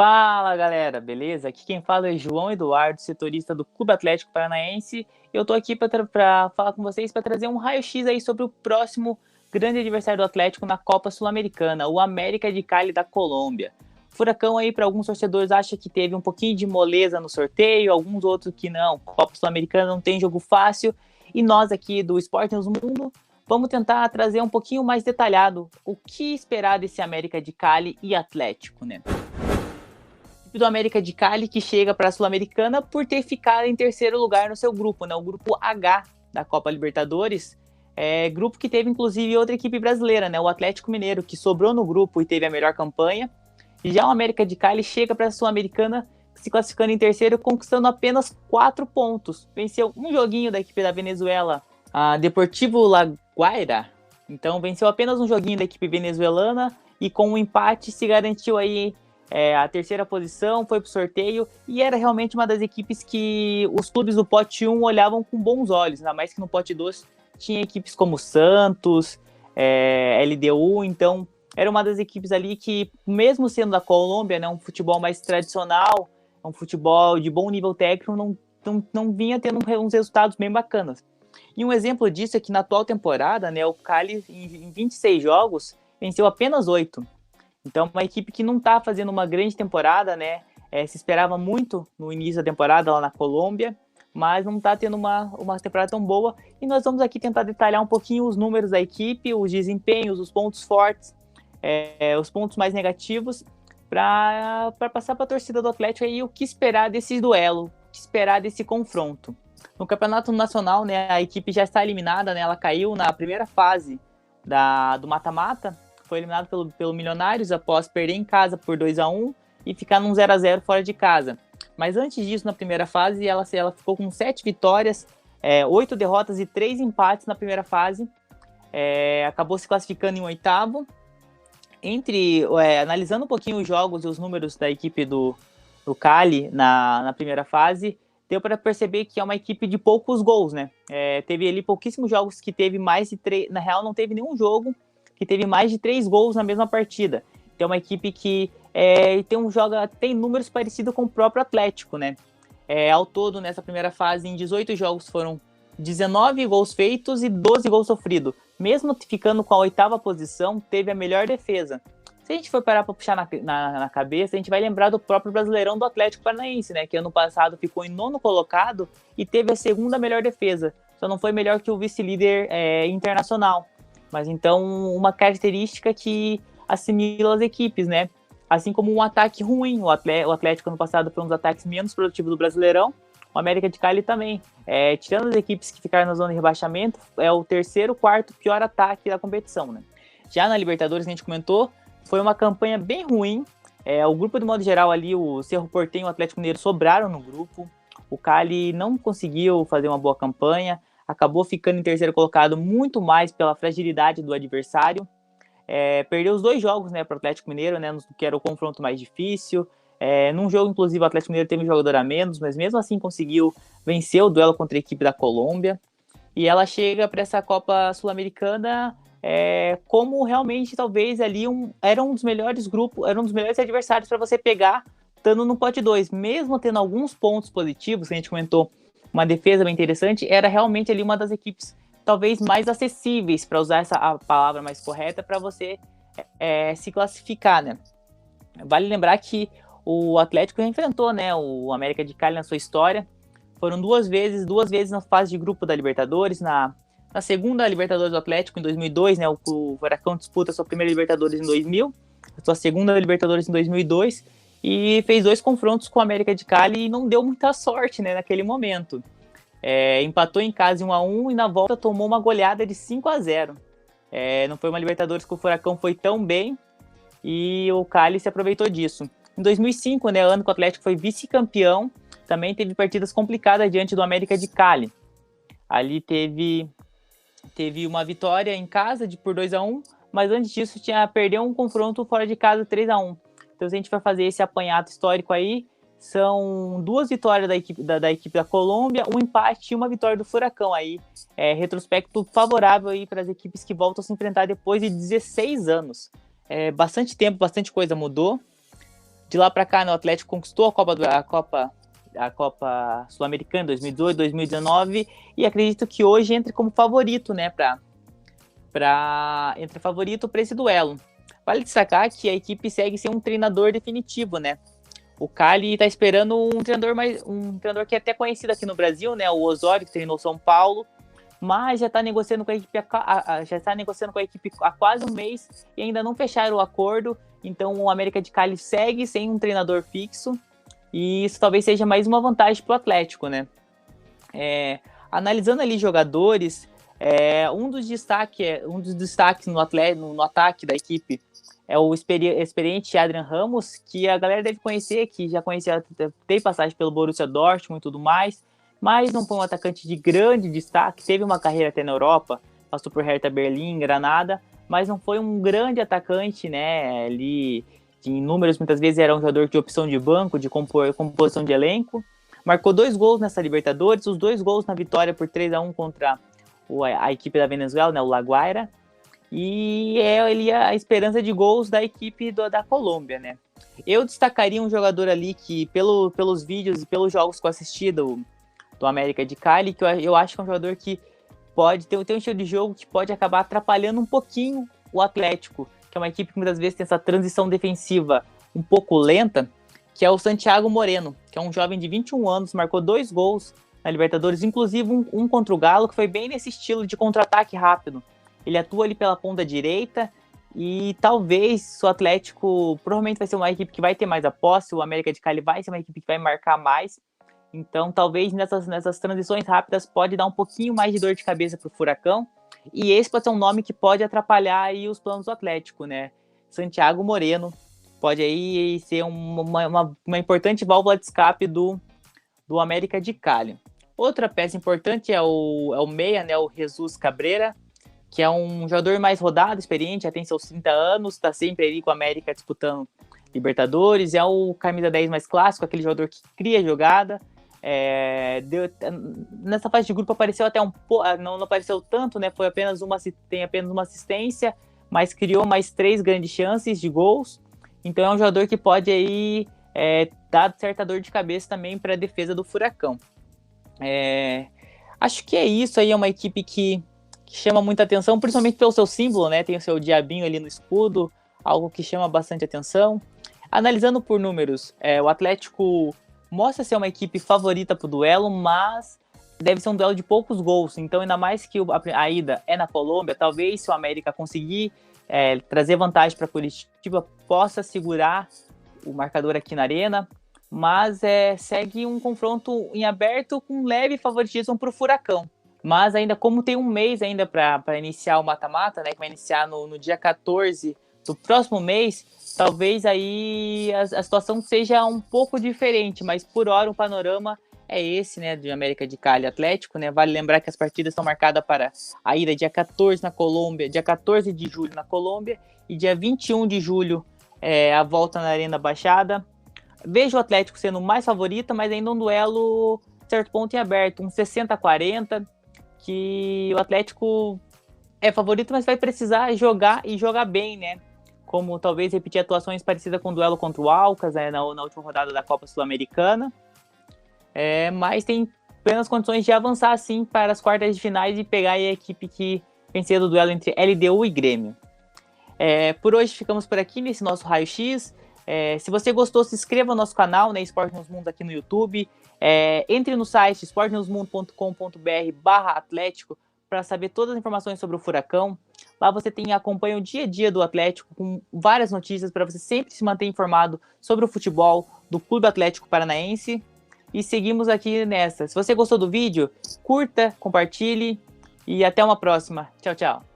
Fala galera, beleza? Aqui quem fala é João Eduardo, setorista do Clube Atlético Paranaense. Eu tô aqui para falar com vocês para trazer um raio-x aí sobre o próximo grande adversário do Atlético na Copa Sul-Americana, o América de Cali da Colômbia. O Furacão aí, para alguns torcedores, acha que teve um pouquinho de moleza no sorteio, alguns outros que não. Copa Sul-Americana não tem jogo fácil. E nós aqui do Esporte News Mundo vamos tentar trazer um pouquinho mais detalhado o que esperar desse América de Cali e Atlético, né? Do América de Cali que chega para a Sul-Americana por ter ficado em terceiro lugar no seu grupo, né? O grupo H da Copa Libertadores, grupo que teve inclusive outra equipe brasileira, né? O Atlético Mineiro, que sobrou no grupo e teve a melhor campanha. E já o América de Cali chega para a Sul-Americana se classificando em terceiro, conquistando apenas 4 pontos. Venceu um joguinho da equipe da Venezuela, a Deportivo La Guaira. Então venceu apenas um joguinho da equipe venezuelana e com um empate se garantiu aí a terceira posição, foi para o sorteio e era realmente uma das equipes que os clubes do pote 1 olhavam com bons olhos, ainda mais que no pote 2 tinha equipes como Santos, LDU, então era uma das equipes ali que, mesmo sendo da Colômbia, né, um futebol mais tradicional, um futebol de bom nível técnico, não vinha tendo uns resultados bem bacanas. E um exemplo disso é que na atual temporada, né, o Cali, em 26 jogos, venceu apenas 8. Então, uma equipe que não está fazendo uma grande temporada, né? Se esperava muito no início da temporada lá na Colômbia, mas não está tendo uma temporada tão boa. E nós vamos aqui tentar detalhar um pouquinho os números da equipe, os desempenhos, os pontos fortes, os pontos mais negativos, para passar para a torcida do Atlético aí o que esperar desse duelo, o que esperar desse confronto. No Campeonato Nacional, né, a equipe já está eliminada, né? Ela caiu na primeira fase do mata-mata. Foi eliminado pelo Milionários após perder em casa por 2-1 e ficar num 0-0 fora de casa. Mas antes disso, na primeira fase, ela ficou com 7 vitórias, 8 derrotas e 3 empates na primeira fase. Acabou se classificando em oitavo. Analisando um pouquinho os jogos e os números da equipe do Cali na primeira fase, deu para perceber que é uma equipe de poucos gols, né? Teve ali pouquíssimos jogos que teve mais de 3. Na real, não teve nenhum jogo que teve mais de 3 gols na mesma partida. Então é uma equipe que tem números parecidos com o próprio Atlético, né? Ao todo, nessa primeira fase, em 18 jogos, foram 19 gols feitos e 12 gols sofridos. Mesmo ficando com a 8ª posição, teve a melhor defesa. Se a gente for parar para puxar na cabeça, a gente vai lembrar do próprio Brasileirão do Atlético Paranaense, né? Que ano passado ficou em 9º colocado e teve a 2ª melhor defesa. Só não foi melhor que o vice-líder internacional. Mas então, uma característica que assimila as equipes, né? Assim como um ataque ruim. O Atlético ano passado foi um dos ataques menos produtivos do Brasileirão. O América de Cali também. Tirando as equipes que ficaram na zona de rebaixamento, é o 3º, 4º pior ataque da competição, né? Já na Libertadores, que a gente comentou, foi uma campanha bem ruim. O grupo, de modo geral, ali, o Cerro Porteño e o Atlético Mineiro sobraram no grupo. O Cali não conseguiu fazer uma boa campanha. Acabou ficando em terceiro colocado muito mais pela fragilidade do adversário. Perdeu os 2 jogos, né, para o Atlético Mineiro, né, que era o confronto mais difícil. Num jogo, inclusive, o Atlético Mineiro teve um jogador a menos, mas mesmo assim conseguiu vencer o duelo contra a equipe da Colômbia. E ela chega para essa Copa Sul-Americana como realmente, talvez, ali era um dos melhores grupos, era um dos melhores adversários para você pegar, estando no pote 2. Mesmo tendo alguns pontos positivos, que a gente comentou, uma defesa bem interessante, era realmente ali uma das equipes talvez mais acessíveis, para usar a palavra mais correta, para você se classificar, né? Vale lembrar que o Atlético já enfrentou, né, o América de Cali na sua história. Foram 2 vezes na fase de grupo da Libertadores, na segunda Libertadores do Atlético em 2002, né, o Furacão disputa a sua primeira Libertadores em 2000, a sua segunda Libertadores em 2002, e fez 2 confrontos com o América de Cali e não deu muita sorte, né, naquele momento. Empatou em casa em 1-1 e na volta tomou uma goleada de 5-0. Não foi uma Libertadores que o Furacão foi tão bem e o Cali se aproveitou disso. Em 2005, né, ano que o Atlético foi vice-campeão, também teve partidas complicadas diante do América de Cali. Ali teve uma vitória em casa por 2-1, mas antes disso perdeu um confronto fora de casa 3-1. Então, se a gente vai fazer esse apanhado histórico aí, são 2 vitórias da equipe da Colômbia, um empate e uma vitória do Furacão aí. Retrospecto favorável aí para as equipes que voltam a se enfrentar depois de 16 anos. Bastante tempo, bastante coisa mudou. De lá para cá, né, o Atlético conquistou a Copa Sul-Americana 2018, 2019 e acredito que hoje entre como favorito, né, entre favorito para esse duelo. Vale destacar que a equipe segue sem um treinador definitivo, né? O Cali está esperando um treinador que é até conhecido aqui no Brasil, né? O Osório, que treinou São Paulo, mas já está negociando com a equipe há quase um mês e ainda não fecharam o acordo. Então o América de Cali segue sem um treinador fixo e isso talvez seja mais uma vantagem para o Atlético, né? Analisando ali jogadores, um dos destaques no ataque da equipe é o experiente Adrian Ramos, que a galera deve conhecer, que já conhecia, teve passagem pelo Borussia Dortmund e tudo mais, mas não foi um atacante de grande destaque, teve uma carreira até na Europa, passou por Hertha Berlim, Granada, mas não foi um grande atacante, né, ali, em números muitas vezes era um jogador de opção de banco, de composição de elenco, marcou 2 gols nessa Libertadores, os 2 gols na vitória por 3-1 contra a equipe da Venezuela, né, o La Guaira, e ele a esperança de gols da equipe da Colômbia, né? Eu destacaria um jogador ali que, pelos vídeos e pelos jogos que eu assisti do América de Cali, que eu acho que é um jogador que pode ter um estilo de jogo que pode acabar atrapalhando um pouquinho o Atlético, que é uma equipe que muitas vezes tem essa transição defensiva um pouco lenta, que é o Santiago Moreno, que é um jovem de 21 anos, marcou 2 gols na Libertadores, inclusive um contra o Galo, que foi bem nesse estilo de contra-ataque rápido. Ele atua ali pela ponta direita e talvez o Atlético provavelmente vai ser uma equipe que vai ter mais a posse, o América de Cali vai ser uma equipe que vai marcar mais, então talvez nessas transições rápidas pode dar um pouquinho mais de dor de cabeça para o Furacão, e esse pode ser um nome que pode atrapalhar aí os planos do Atlético, né? Santiago Moreno pode aí ser uma importante válvula de escape do América de Cali. Outra peça importante é o meia, né, o Jesus Cabrera, que é um jogador mais rodado, experiente, já tem seus 30 anos, está sempre ali com a América disputando Libertadores, é o camisa 10 mais clássico, aquele jogador que cria jogada. Nessa fase de grupo apareceu até um pouco, não apareceu tanto, né? Tem apenas uma assistência, mas criou mais 3 grandes chances de gols. Então é um jogador que pode aí dar certa dor de cabeça também para a defesa do Furacão. Acho que é isso aí, é uma equipe que chama muita atenção, principalmente pelo seu símbolo, né? Tem o seu diabinho ali no escudo, algo que chama bastante atenção. Analisando por números, o Atlético mostra ser uma equipe favorita para o duelo, mas deve ser um duelo de poucos gols. Então, ainda mais que a ida é na Colômbia, talvez se o América conseguir trazer vantagem para Curitiba, possa segurar o marcador aqui na Arena. Mas segue um confronto em aberto com leve favoritismo para o Furacão. Mas ainda, como tem um mês ainda para iniciar o mata-mata, né, que vai iniciar no dia 14 do próximo mês, talvez aí a situação seja um pouco diferente, mas por hora o panorama é esse, né, de América de Cali Atlético, né? Vale lembrar que as partidas estão marcadas para a ida dia 14 na Colômbia, dia 14 de julho na Colômbia e dia 21 de julho a volta na Arena Baixada. Vejo o Atlético sendo mais favorito, mas ainda um duelo, certo ponto, em aberto, um 60-40, que o Atlético é favorito, mas vai precisar jogar e jogar bem, né? Como talvez repetir atuações parecidas com o duelo contra o Alcas, né, na última rodada da Copa Sul-Americana. Mas tem plenas condições de avançar, sim, para as quartas de finais e pegar a equipe que vencer o duelo entre LDU e Grêmio. Por hoje ficamos por aqui nesse nosso raio-x. Se você gostou, se inscreva no nosso canal, né, Esporte News Mundo aqui no YouTube. Entre no site esportenewsmundo.com.br/Atlético para saber todas as informações sobre o Furacão. Lá você acompanha o dia a dia do Atlético com várias notícias para você sempre se manter informado sobre o futebol do Clube Atlético Paranaense. E seguimos aqui nessa. Se você gostou do vídeo, curta, compartilhe e até uma próxima. Tchau, tchau.